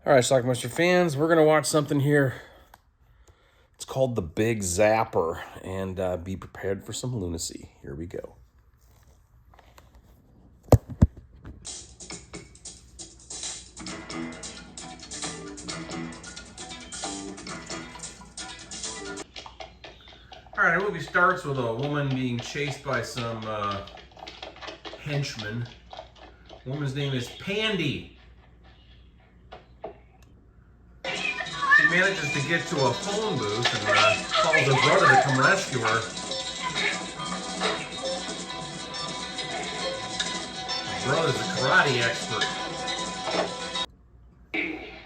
All right, Schlockmeister fans, we're going to watch something here. It's called The Big Zapper, and be prepared for some lunacy. Here we go. All right, the movie starts with a woman being chased by some henchmen. The woman's name is Pandy. She manages to get to a phone booth and calls her brother to come rescue her. Her brother's a karate expert.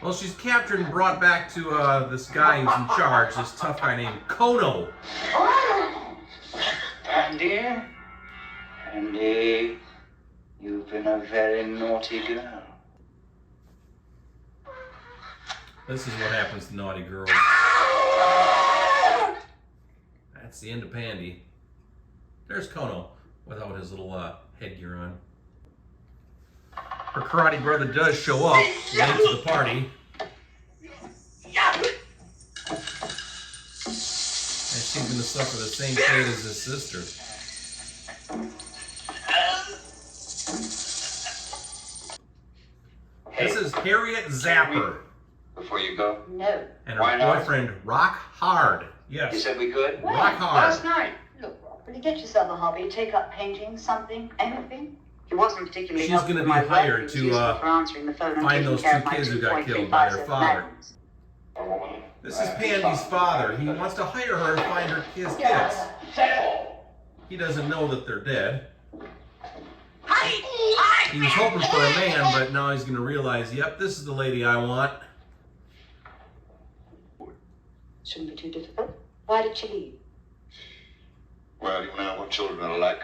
Well, she's captured and brought back to this guy who's in charge, this tough guy named Kono. Andy, you've been a very naughty girl. This is what happens to naughty girls. That's the end of Pandy. There's Kono without his little headgear on. Her karate brother does show up late to the party. And she's going to suffer the same fate as his sister. This is Harriet Zapper. Before you go? No. And her boyfriend, Rock Hard. Yes. You said we could? Well, Rock Hard. last night. Look, Rock, will you get yourself a hobby? Take up painting, something, anything? He wasn't particularly She's helpful going to with be my work. hired He was useful to for answering the phone and find taking those care two of my kids who got 2.3 killed by their bicep father. magnums. This is Pandy's father. He wants to hire her to find his kids. He doesn't know that they're dead. He was hoping for a man, but now he's going to realize, yep, this is the lady I want. Shouldn't be too difficult. Why did she leave? Well, you know what children are like.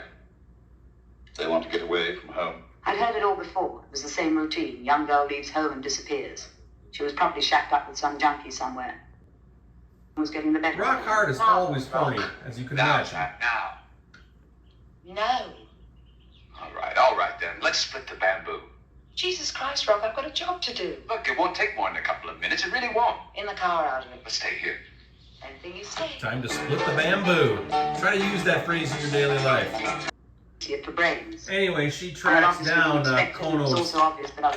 They want to get away from home. I'd heard it all before. It was the same routine. Young girl leaves home and disappears. She was probably shacked up with some junkie somewhere. Was getting the better. Rock Hard is always horny, as you can imagine. Now. No. All right then. Let's split the bamboo. Jesus Christ, Rock, I've got a job to do. Look, it won't take more than a couple of minutes. It really won't. In the car, out of it. Let's stay here. Anything you say. Time to split the bamboo. Try to use that phrase in your daily life. See it for brains. Anyway, she tracks down Kono's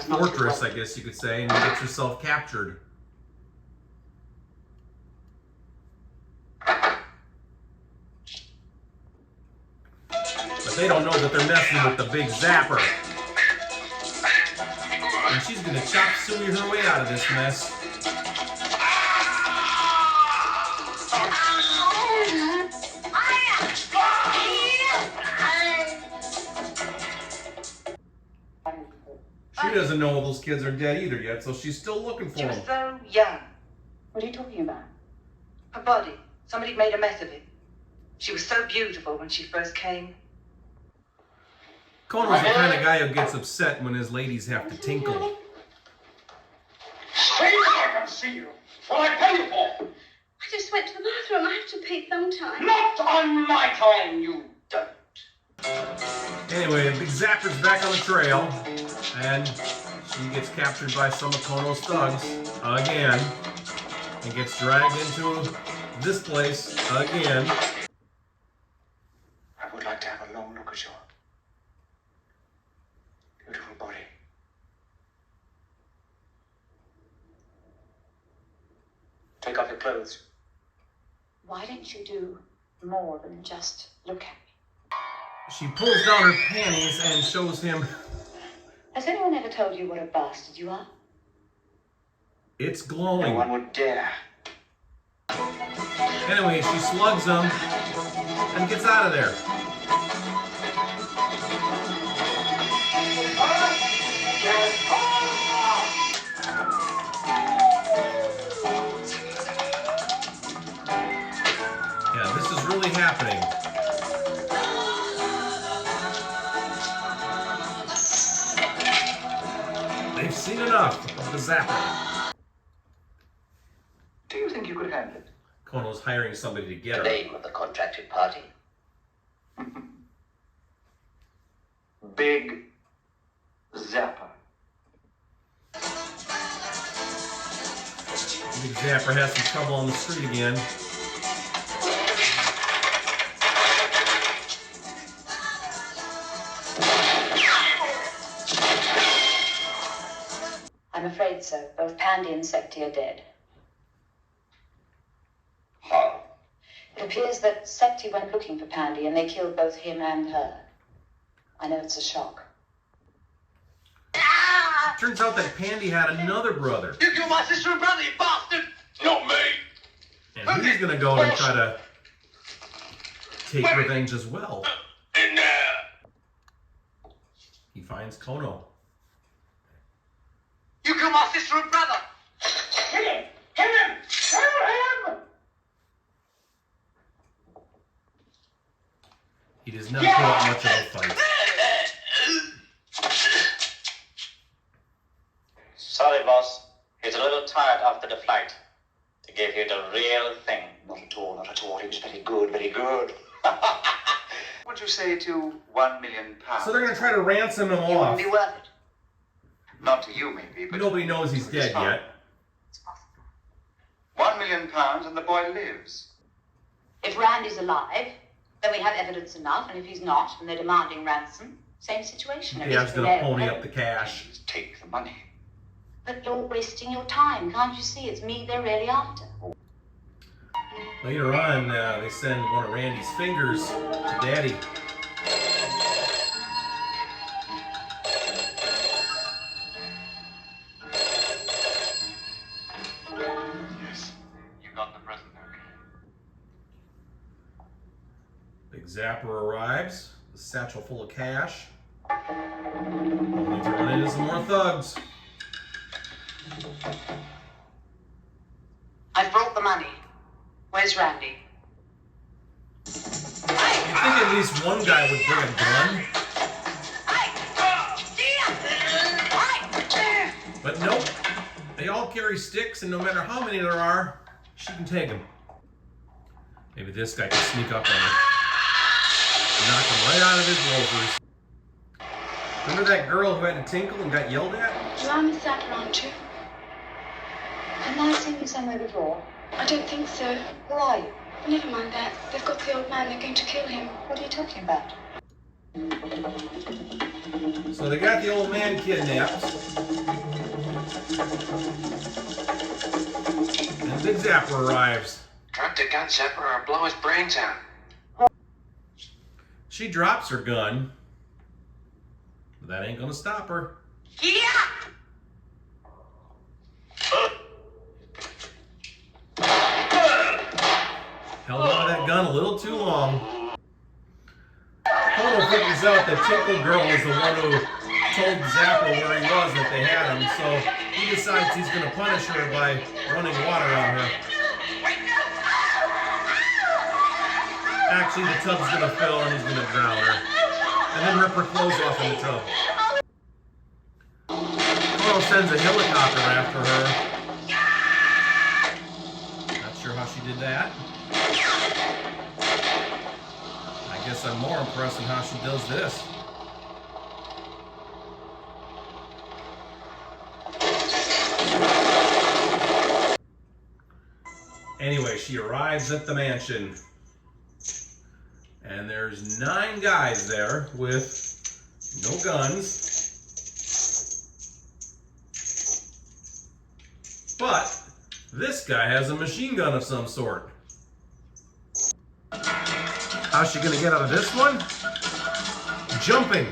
fortress, I guess you could say, and gets herself captured. But they don't know that they're messing with the Big Zapper. And she's gonna chop suey her way out of this mess. She doesn't know those kids are dead either yet, so she's still looking for She was them. so young. What are you talking about? Her body. Somebody made a mess of it. She was so beautiful when she first came. Kono's the kind of guy who gets upset when his ladies have to tinkle. Stay so I can see you. What I pay you for? I just went to the bathroom. I have to pay sometime. Not on my time, you don't. Anyway, Big Zapper's back on the trail, and she gets captured by some of Kono's thugs again, and gets dragged into this place again. I would like to have a long look at your beautiful body. Take off your clothes. Why don't you do more than just look at me? She pulls down her panties and shows him Has anyone ever told you what a bastard you are? it's No glowing. one would dare. Anyway, she slugs him and gets out of there. Yeah, this is really happening. They've seen enough of the Zapper. Do you think you could handle it? Kono's hiring somebody to get The her. name of the contracted party. Big Zapper. Big Zapper has some trouble on the street again. I'm afraid so. Both Pandy and Septi are dead. How? It appears that Septi went looking for Pandy and they killed both him and her. I know it's a shock. Turns out that Pandy had another brother. You killed my sister and brother, you bastard! Not me! And he's gonna go and try to take revenge as well. In there! He finds Kono. You killed my sister and brother! Hit him! Hit him! Kill him! He does not put up much of a fight. Sorry, boss. He's a little tired after the flight. To give you the real thing. Not at all, not at all. He was very good, very good. What'd you say to £1 million? So they're gonna try to ransom him It wouldn't off. be worth it. Not to you, maybe, but Nobody knows he's dead yet. It's possible. £1 million and the boy lives. If Randy's alive, then we have evidence enough, and if he's not, and they're demanding ransom, same situation. At Yeah, least he's we're gonna there. pony up the cash. Just take the money. But you're wasting your time. Can't you see it's me they're really after? Later on, they send one of Randy's fingers to Daddy. Yes, you got the present, okay? Big Zapper arrives, the satchel full of cash. Only to run into some more thugs. I've brought the money. Where's Randy? You'd think at least one guy would bring a gun. But nope. They all carry sticks, and no matter how many there are, she can take them. Maybe this guy can sneak up on her. Knock him right out of his loafers. Remember that girl who had to tinkle and got yelled at? You are Miss Zapper, aren't you? Haven't I seen you somewhere before? I don't think so. Who are you? Never mind that. They've got the old man. They're going to kill him. What are you talking about? So they got the old man kidnapped. And Big Zapper arrives. Drop the gun, Zapper, or I'll blow his brains out. She drops her gun. But that ain't gonna stop her. Held on to that gun a little too long. Kono figures out that Tinkle Girl is the one who told Zapper where he was that they had him, so he decides he's gonna punish her by running water on her. Actually, the tub's gonna fill and he's gonna drown her. And then rip her clothes off in the tub. Kono sends a helicopter after her. Not sure how she did that. I guess I'm more impressed in how she does this. Anyway, she arrives at the mansion. And there's 9 guys there with no guns. But this guy has a machine gun of some sort. How's she gonna get out of this one? Jumping.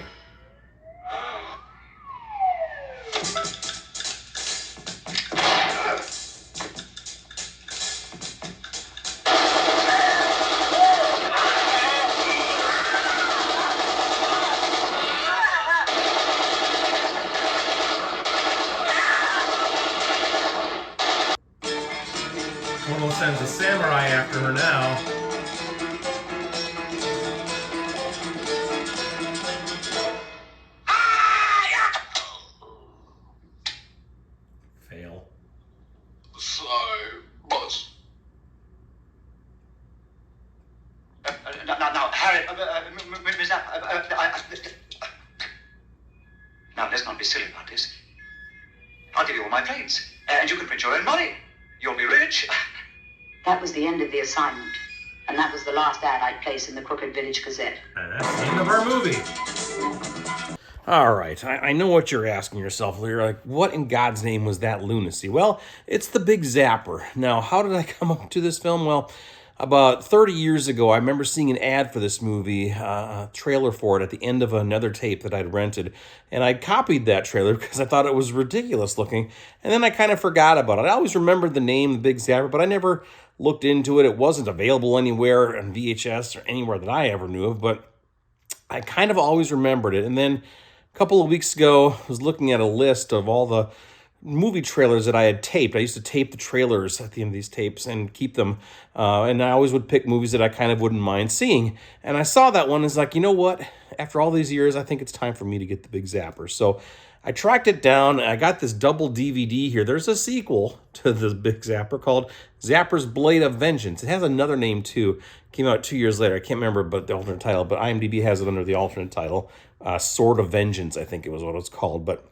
Kono sends a samurai after her now. Fail. Sorry, boss. Now, Harriet, Miss now, let's not be silly about this. I'll give you all my plates, and you can print your own money. You'll be rich. That was the end of the assignment. And that was the last ad I'd place in the Crooked Village Gazette. And that's the end of our movie. All right, I know what you're asking yourself. You're like, what in God's name was that lunacy? Well, it's the Big Zapper. Now, how did I come up to this film? Well, about 30 years ago, I remember seeing an ad for this movie, a trailer for it at the end of another tape that I'd rented. And I copied that trailer because I thought it was ridiculous looking. And then I kind of forgot about it. I always remembered the name, the Big Zapper, but I never looked into it. It wasn't available anywhere on VHS or anywhere that I ever knew of, but I kind of always remembered it. And then a couple of weeks ago, I was looking at a list of all the movie trailers that I had taped. I used to tape the trailers at the end of these tapes and keep them. And I always would pick movies that I kind of wouldn't mind seeing. And I saw that one and was like, you know what? After all these years, I think it's time for me to get the Big Zapper. So I tracked it down. I got this double DVD here. There's a sequel to the Big Zapper called Zapper's Blade of Vengeance. It has another name too. Came out 2 years later. I can't remember but the alternate title, but IMDb has it under the alternate title. Sword of Vengeance, I think it was what it was called. But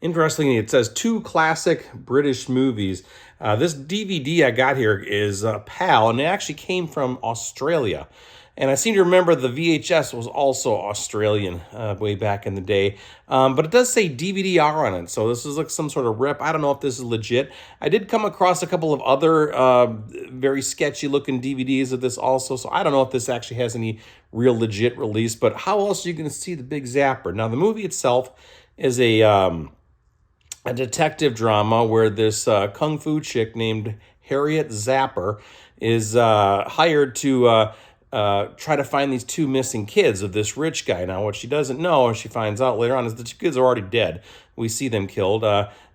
interestingly, it says 2 classic British movies. This DVD I got here is PAL, and it actually came from Australia. And I seem to remember the VHS was also Australian way back in the day. But it does say DVD-R on it, so this is like some sort of rip. I don't know if this is legit. I did come across a couple of other very sketchy-looking DVDs of this also, so I don't know if this actually has any real legit release. But how else are you going to see the Big Zapper? Now, the movie itself is a detective drama where this kung fu chick named Harriet Zapper is hired to try to find these 2 missing kids of this rich guy. Now, what she doesn't know, and she finds out later on, is the 2 kids are already dead. We see them killed.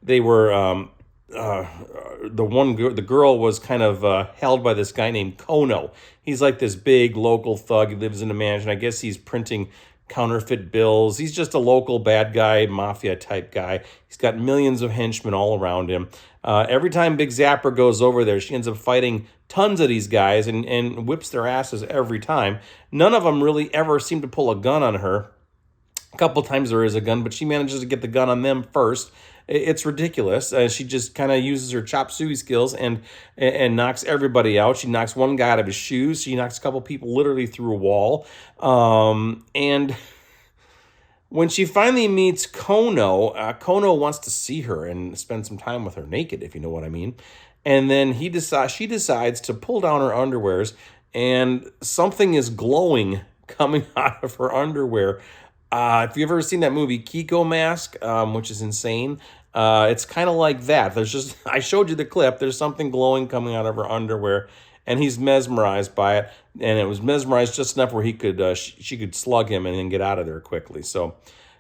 They were the girl was kind of held by this guy named Kono. He's like this big local thug. He lives in a mansion. I guess he's printing counterfeit bills. He's just a local bad guy, mafia type guy. He's got millions of henchmen all around him. Every time Big Zapper goes over there, she ends up fighting tons of these guys and whips their asses every time. None of them really ever seem to pull a gun on her. A couple times there is a gun, but she manages to get the gun on them first. It's ridiculous. She just kind of uses her chop suey skills and knocks everybody out. She knocks one guy out of his shoes. She knocks a couple people literally through a wall. And when she finally meets Kono, Kono wants to see her and spend some time with her naked, if you know what I mean. And then she decides to pull down her underwears, and something is glowing coming out of her underwear. If you've ever seen that movie Kiko Mask, which is insane, it's kind of like that. I showed you the clip. There's something glowing coming out of her underwear, and he's mesmerized by it. And it was mesmerized just enough where she could slug him and then get out of there quickly. So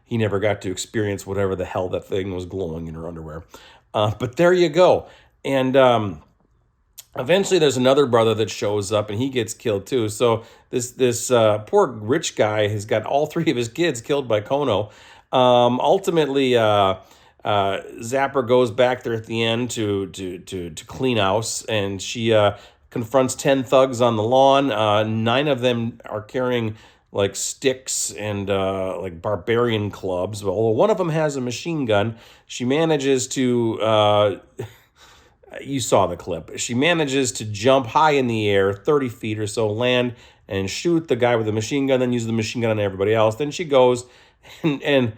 he never got to experience whatever the hell that thing was glowing in her underwear. But there you go. And eventually there's another brother that shows up and he gets killed too. So this poor rich guy has got all 3 of his kids killed by Kono. Ultimately, Zapper goes back there at the end to clean house, and she confronts 10 thugs on the lawn. 9 of them are carrying like sticks and like barbarian clubs. Although one of them has a machine gun, she manages to you saw the clip. She manages to jump high in the air, 30 feet or so, land and shoot the guy with the machine gun, then use the machine gun on everybody else. Then she goes and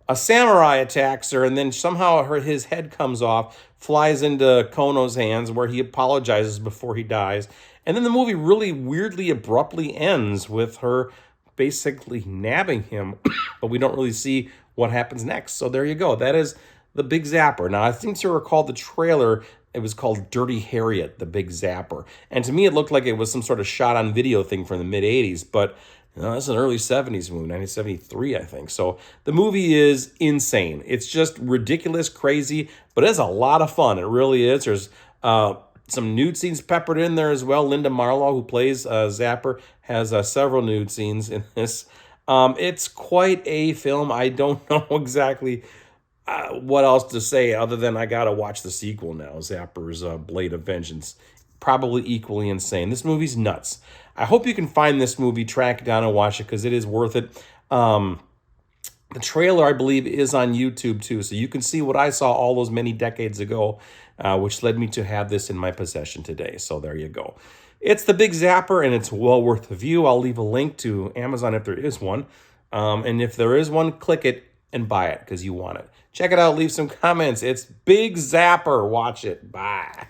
a samurai attacks her, and then somehow his head comes off, flies into Kono's hands, where he apologizes before he dies. And then the movie really weirdly, abruptly ends with her basically nabbing him, but we don't really see what happens next. So there you go. That is the Big Zapper. Now, I think to recall the trailer, it was called Dirty Harriet, the Big Zapper. And to me, it looked like it was some sort of shot-on-video thing from the mid-'80s, but that's an early 70s movie, 1973, I think. So the movie is insane. It's just ridiculous, crazy, but it's a lot of fun. It really is. There's some nude scenes peppered in there as well. Linda Marlowe, who plays Zapper, has several nude scenes in this. It's quite a film. I don't know exactly what else to say other than I got to watch the sequel now, Zapper's Blade of Vengeance. Probably equally insane. This movie's nuts. I hope you can find this movie, track it down and watch it, because it is worth it. The trailer, I believe, is on YouTube too, so you can see what I saw all those many decades ago, which led me to have this in my possession today. So there you go. It's the Big Zapper, and it's well worth the view. I'll leave a link to Amazon if there is one. And if there is one, click it and buy it because you want it. Check it out. Leave some comments. It's Big Zapper. Watch it. Bye.